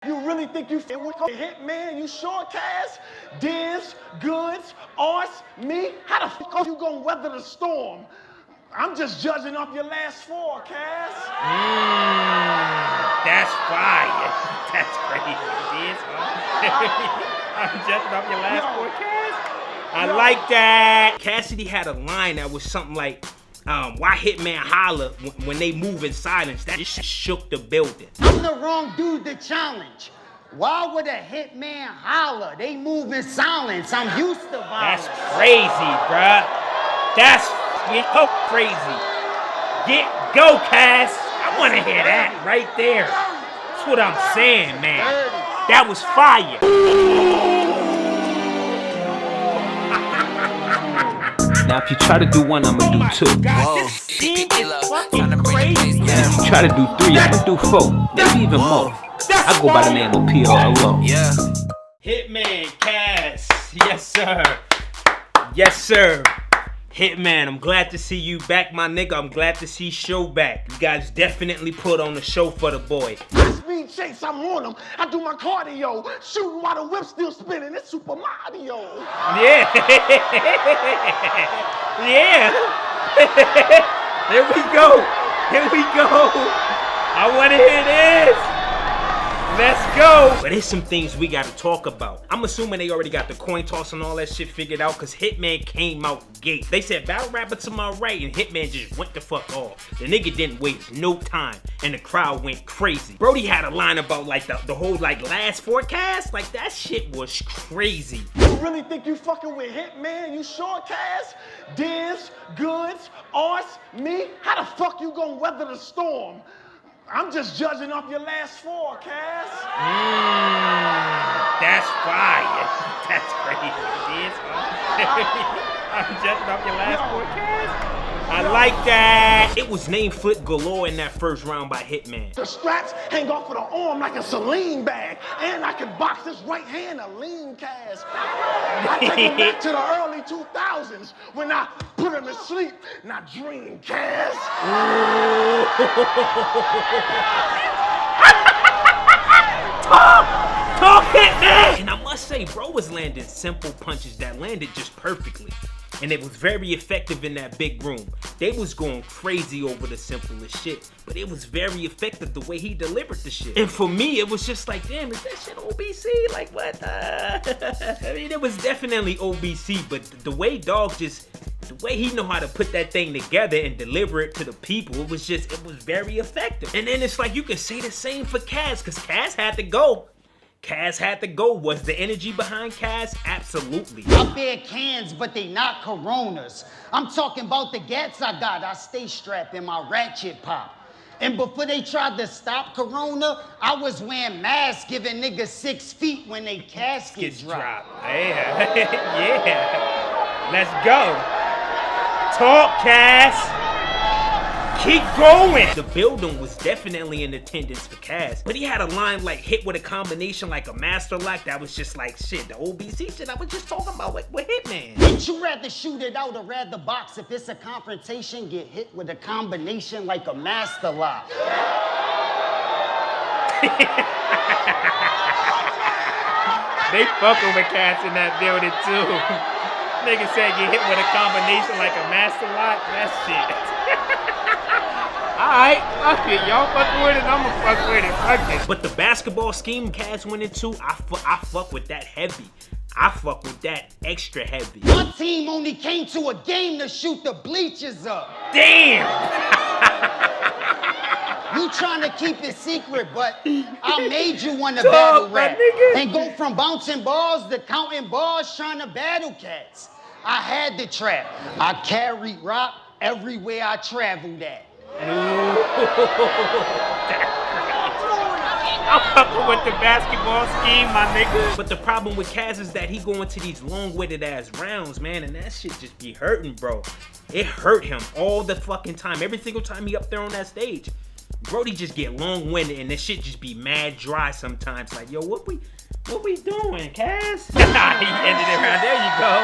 You really think you fit with Hitman? You sure, Cass? Diz, Goods, Arts, me? How the fuck are you gonna weather the storm? I'm just judging off your last four, Cass. That's fire. That's crazy, Diz. I'm judging off your last four, Cass. I like that. Cassidy had a line that was something like, why Hitman Holla when they move in silence? That shit shook the building. I'm the wrong dude to challenge. Why would a hitman holler? They move in silence. I'm used to violence. That's crazy, bruh. That's so crazy. Go, Cass. I want to hear that right there. That's what I'm saying, man. That was fire. Now if you try to do one, I'ma do two. God, this scene is fucking crazy. And if you try to do three, I'ma do four. Maybe even more. I go by the name of PRLO. Yeah. Hitman, Cass. Yes, sir. Yes, sir. Hitman, I'm glad to see you back, my nigga. I'm glad to see Show back. You guys definitely put on a show for the boy. I speed chase, I'm on him. I do my cardio, shooting while the whip's still spinning. It's Super Mario. Yeah. Yeah. Here we go. Here we go. I want to hear this. Let's go. But there's some things we got to talk about. I'm assuming they already got the coin toss and all that shit figured out because Hitman came out gate. They said battle rapper to my right and Hitman just went the fuck off. The nigga didn't waste no time and the crowd went crazy. Brody had a line about like the whole like last forecast. Like that shit was crazy. You really think you fucking with Hitman? You sure, Cass? Diz, Goods, Arts, me? How the fuck you gonna weather the storm? I'm just judging off your last four, Cass. That's fire. That's crazy, Diz. I'm judging off your last four, Cass. I like that. It was name flip galore in that first round by Hitman. The straps hang off of the arm like a saline bag, and I can box this right hand a lean Cass. I take him back to the early 2000s when I put him to sleep, not dream Cass. Talk Hitman! And I must say, bro was landing simple punches that landed just perfectly. And it was very effective in that big room. They was going crazy over the simplest shit, but it was very effective the way he delivered the shit. And for me, it was just like, damn, is that shit OBC? Like what? I mean, it was definitely OBC, but the way Dog just, the way he know how to put that thing together and deliver it to the people, it was very effective. And then it's like, you can say the same for Cass, because Cass had to go. Cass had to go. Was the energy behind Cass? Absolutely. I bear cans, but they not Coronas. I'm talking about the gats I got. I stay strapped in my ratchet pop. And before they tried to stop Corona, I was wearing masks, giving niggas 6 feet when they caskets drop. Yeah. Yeah. Let's go. Talk, Cass. Keep going! The building was definitely in attendance for Cass, but he had a line like hit with a combination like a master lock that was just like shit, the OBC shit I was just talking about with Hitman. Would you rather shoot it out or rather box? If it's a confrontation, get hit with a combination like a master lock. They fucking with Cass in that building too. Nigga said get hit with a combination like a master lock, that shit. Alright, fuck it. Y'all fucking with it, I'ma fuck with it. Fuck it. But the basketball scheme Cass went into, I fuck with that heavy. I fuck with that extra heavy. My team only came to a game to shoot the bleachers up. Damn! You trying to keep it secret, but I made you want to battle rap. And go from bouncing balls to counting balls trying to battle cats. I had the trap. I carried rock everywhere I traveled at. I'm fucking with the basketball scheme, my nigga. But the problem with Cass is that he going to these long-winded ass rounds, man, and that shit just be hurting, bro. It hurt him all the fucking time. Every single time he up there on that stage. Brody just get long-winded and this shit just be mad dry sometimes. Like, yo, what we doing, Cass? He ended it around. There you go.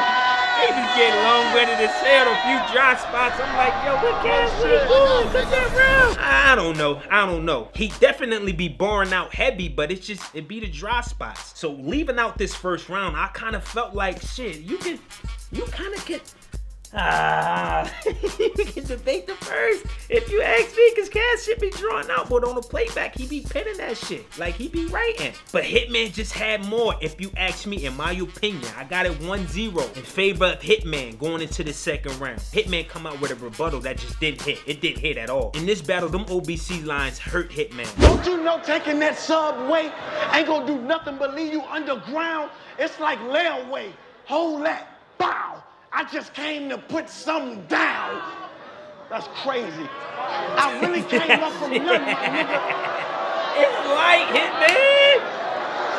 He just get long-winded and said a few dry spots. I'm like, yo, what Cass? What he doing? Cut that round. I don't know. He definitely be boring out heavy, but it be the dry spots. So leaving out this first round, I kind of felt like, shit, you can debate the first if you ask me, because Cass should be drawing out, but on the playback he be pinning that shit like he be writing. But Hitman just had more, if you ask me. In my opinion, I got it 1-0 in favor of Hitman going into the second round. Hitman come out with a rebuttal that just didn't hit. It didn't hit at all. In this battle, them OBC lines hurt Hitman. Don't you know taking that subway ain't gonna do nothing but leave you underground? It's like layaway. Hold that. Bow. I just came to put something down. That's crazy. I really came up from nothing, my nigga. It's light, Hitman.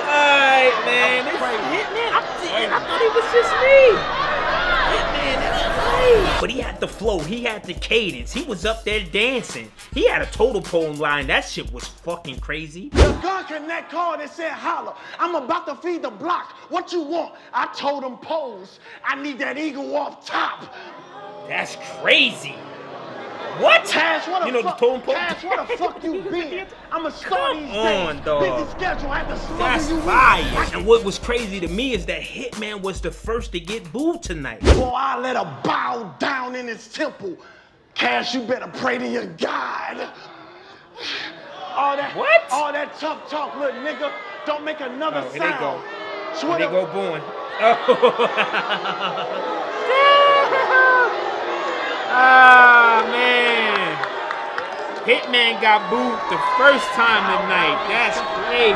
Alright, man. It's Hitman. I thought it was just me. Hitman, that's light. But he had the flow. He had the cadence. He was up there dancing. He had a total poem line. That shit was fucking crazy. The gun connect card that said holla. I'm about to feed the block. What you want? I told him pose. I need that eagle off top. That's crazy. What? Cash, what the you know fuck? the totem pole? Cash, where the fuck you been? I'ma start these on, days. dog. Busy schedule, had to That's smuggle you fire. in. And what was crazy to me is that Hitman was the first to get booed tonight. Boy, I let her bow down in his temple. Cash, you better pray to your God. All that, What? All that tough talk, little nigga. Don't make another Oh, here sound. they go. Swear Here to- they go booing. Ah, man. Hitman got booed the first time tonight. That's crazy.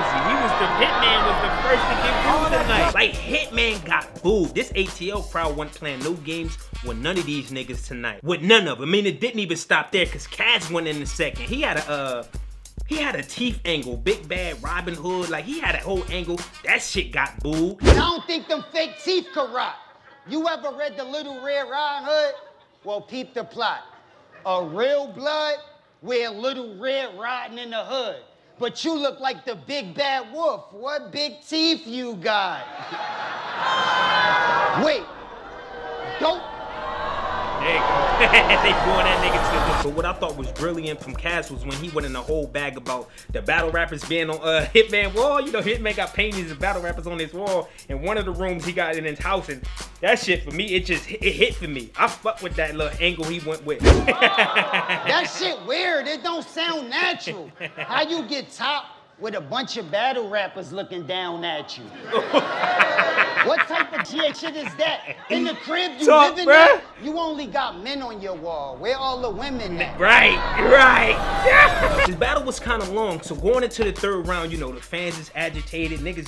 Hitman was the first to get booed tonight. Like, Hitman got booed. This ATL crowd wasn't playing no games with none of these niggas tonight. With none of them. I mean, it didn't even stop there, because Cass went in the second. He had a teeth angle, big bad Robin Hood. Like, he had a whole angle. That shit got booed. I don't think them fake teeth could rot. You ever read the Little Red Riding Hood? Well, peep the plot. A real blood, wear Little Red Riding in the hood. But you look like the big bad wolf. What big teeth you got? Wait, don't. There you go. They booing that nigga to the. But what I thought was brilliant from Cass was when he went in the whole bag about the battle rappers being on Hitman wall. You know, Hitman got paintings of battle rappers on his wall in one of the rooms he got in his house, and that shit for me, it hit for me. I fuck with that little angle he went with. That shit weird. It don't sound natural. How you get top with a bunch of battle rappers looking down at you? What type of shit is that? In the crib you Talk, living bruh. in, you only got men on your wall. Where all the women at? Right. This battle was kind of long, so going into the third round, you know, the fans is agitated, niggas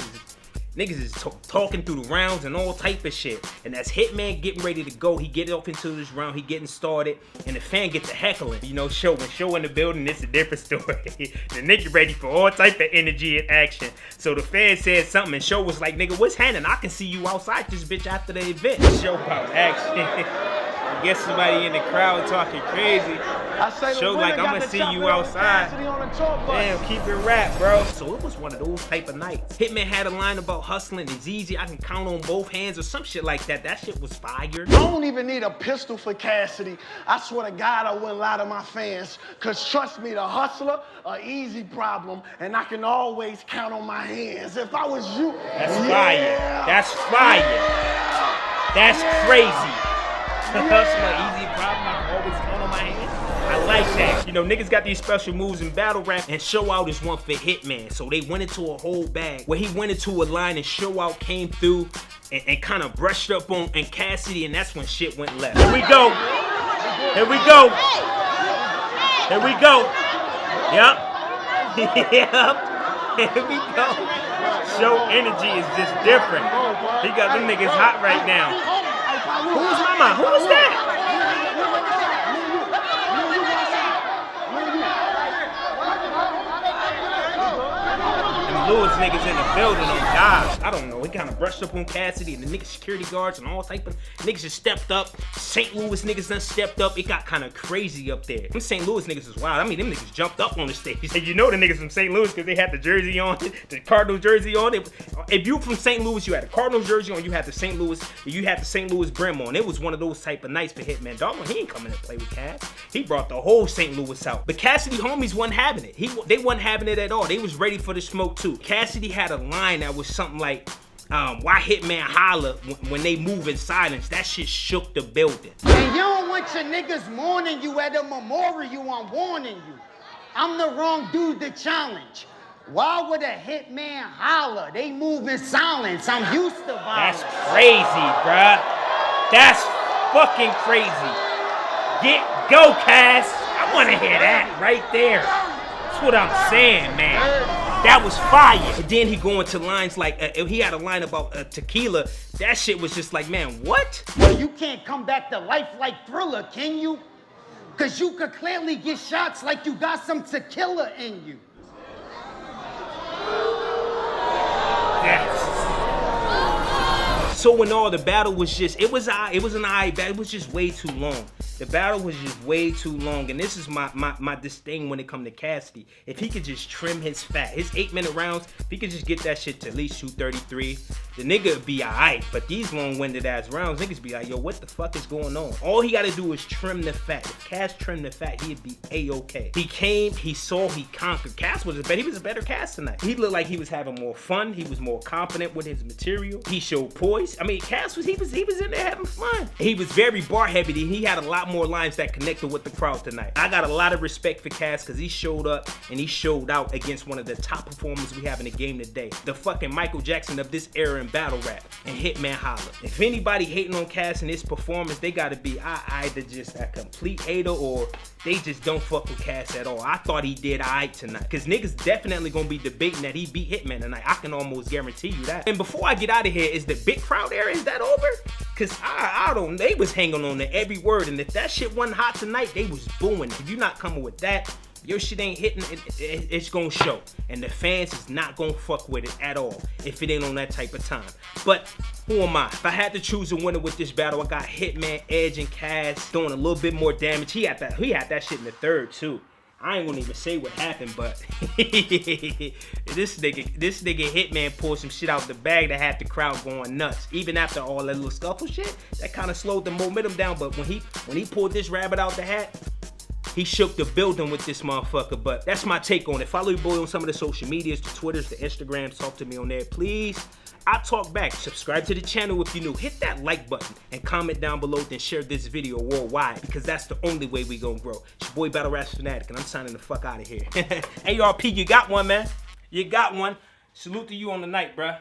is talking through the rounds and all type of shit. And as Hitman getting ready to go, he get up into this round, he getting started, and the fan get to heckling. You know, when Show in the building, it's a different story. The nigga ready for all type of energy and action. So the fan said something, and Show was like, nigga, what's happening? I can see you outside this bitch after the event. Show about action. I guess somebody in the crowd talking crazy. I say the Show winner like, got I'ma to see chop you it on outside. Cassidy on the tour bus. Damn, keep it rap, bro. So it was one of those type of nights. Hitman had a line about hustling. It's easy. I can count on both hands or some shit like that. That shit was fire. I don't even need a pistol for Cassidy. I swear to God, I wouldn't lie to my fans. Cause trust me, the hustler, an easy problem, and I can always count on my hands. If I was you, That's yeah. fire. That's fire. That's crazy. Hustler, easy problem. I can always count on my hands. I like that. You know, niggas got these special moves in battle rap, and Show Out is one for Hitman. So they went into a whole bag where he went into a line and Show Out came through and kind of brushed up on Cassidy, and that's when shit went left. Here we go. Here we go. Here we go. Yep. Yep. Here we go. Show energy is just different. He got them niggas hot right now. Who's mama? Who is that? Louis niggas in the building on guys. I don't know. He kind of brushed up on Cassidy and the niggas security guards and all type of niggas just stepped up. St. Louis niggas done stepped up. It got kind of crazy up there. Them St. Louis niggas is wild. I mean, them niggas jumped up on the stage. And you know the niggas from St. Louis because they had the jersey on, the Cardinals jersey on. If you from St. Louis, you had a Cardinals jersey on. You had the St. Louis brim on. It was one of those type of nights for Hitman. Dog, he ain't coming to play with Cass. He brought the whole St. Louis out. But Cassidy homies wasn't having it. They wasn't having it at all. They was ready for the smoke too. Cassidy had a line that was something like, why Hitman holla when they move in silence? That shit shook the building. And you don't want your niggas mourning you at a memorial. I'm warning you. I'm the wrong dude to challenge. Why would a hitman holler? They move in silence. I'm used to violence. That's crazy, bruh. That's fucking crazy. Go, Cass. I want to hear that right there. That's what I'm saying, man. That was fire. And then he go into lines like, he had a line about tequila. That shit was just like, man, what? Well, you can't come back to life like Thriller, can you? Because you could clearly get shots like you got some tequila in you. Yes. So when all the battle was just, it was an eye battle. It was just way too long. The battle was just way too long, and this is my disdain when it come to Cassidy. If he could just trim his fat, his 8-minute rounds, if he could just get that shit to at least shoot 33, the nigga would be alright. But these long-winded ass rounds, niggas be like, yo, what the fuck is going on? All he gotta do is trim the fat. If Cass trimmed the fat, he'd be A-okay. He came, he saw, he conquered. Cass was he was a better Cass tonight. He looked like he was having more fun. He was more confident with his material. He showed poise. I mean, Cass was in there having fun. He was very bar heavy. He had a lot more lines that connected with the crowd tonight. I got a lot of respect for Cass because he showed up and he showed out against one of the top performers we have in the game today. The fucking Michael Jackson of this era in battle rap, and Hitman Holla. If anybody hating on Cass and his performance, they gotta be either just a complete hater or they just don't fuck with Cass at all. I thought he did alright tonight because niggas definitely gonna be debating that he beat Hitman tonight. I can almost guarantee you that. And before I get out of here, is the big crowd era, is that over? Cause I don't, they was hanging on to every word, and if that shit wasn't hot tonight, they was booing. If you not coming with that, your shit ain't hitting, it's gonna show. And the fans is not gonna fuck with it at all if it ain't on that type of time. But who am I? If I had to choose a winner with this battle, I got Hitman, Edge, and Cass doing a little bit more damage. He had that shit in the third too. I ain't gonna even say what happened, but this nigga Hitman pulled some shit out the bag that had the crowd going nuts. Even after all that little scuffle shit, that kind of slowed the momentum down. But when he pulled this rabbit out the hat, he shook the building with this motherfucker. But that's my take on it. Follow your boy on some of the social medias, the Twitters, the Instagrams. Talk to me on there, please. I talk back. Subscribe to the channel if you're new. Hit that like button and comment down below. Then share this video worldwide because that's the only way we gonna grow. It's your boy Battle Raps Fanatic, and I'm signing the fuck out of here. ARP, you got one, man. You got one. Salute to you on the night, bruh.